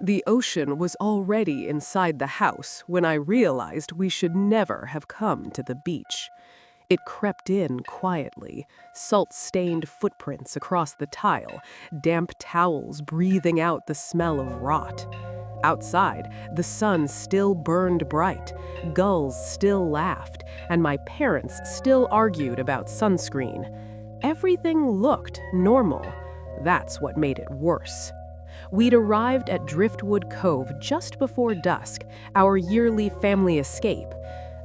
The ocean was already inside the house when I realized we should never have come to the beach. It crept in quietly, salt-stained footprints across the tile, damp towels breathing out the smell of rot. Outside, the sun still burned bright, gulls still laughed, and my parents still argued about sunscreen. Everything looked normal. That's what made it worse. We'd arrived at Driftwood Cove just before dusk, our yearly family escape.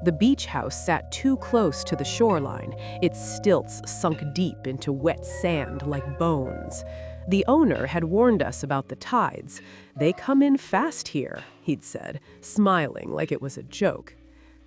The beach house sat too close to the shoreline, its stilts sunk deep into wet sand like bones. The owner had warned us about the tides. "They come in fast here," he'd said, smiling like it was a joke.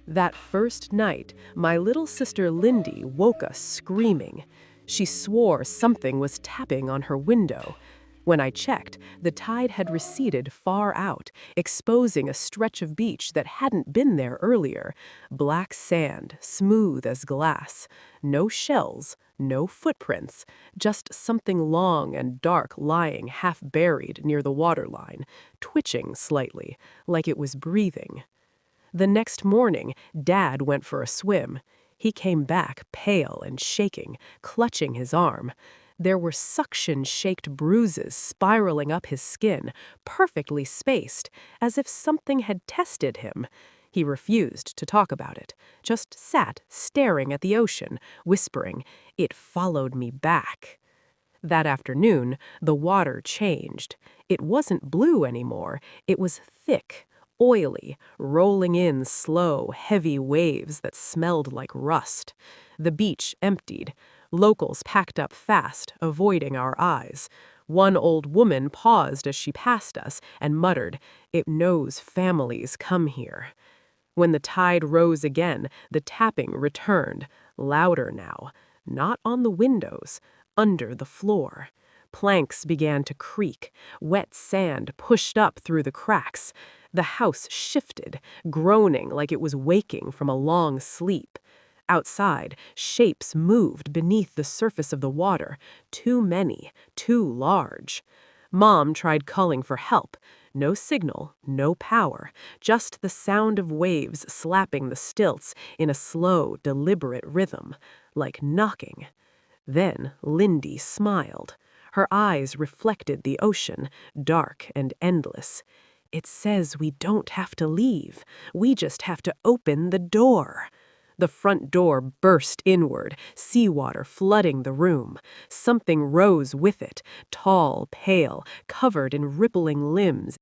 That first night, my little sister Lindy woke us screaming. She swore something was tapping on her window. When I checked, the tide had receded far out, exposing a stretch of beach that hadn't been there earlier. Black sand, smooth as glass. No shells, no footprints, just something long and dark lying half buried near the waterline, twitching slightly, like it was breathing. The next morning, Dad went for a swim. He came back pale and shaking, clutching his arm. There were suction-shaked bruises spiraling up his skin, perfectly spaced, as if something had tested him. He refused to talk about it, just sat staring at the ocean, whispering, "It followed me back." That afternoon, the water changed. It wasn't blue anymore, it was thick, oily, rolling in slow, heavy waves that smelled like rust. The beach emptied. Locals packed up fast, avoiding our eyes. One old woman paused as she passed us and muttered, "It knows families come here." When the tide rose again, the tapping returned, louder now, not on the windows, under the floor. Planks began to creak, wet sand pushed up through the cracks. The house shifted, groaning like it was waking from a long sleep. Outside, shapes moved beneath the surface of the water, too many, too large. Mom tried calling for help. No signal, no power, just the sound of waves slapping the stilts in a slow, deliberate rhythm, like knocking. Then Lindy smiled. Her eyes reflected the ocean, dark and endless. "It says we don't have to leave. We just have to open the door." The front door burst inward, seawater flooding the room. Something rose with it, tall, pale, covered in rippling limbs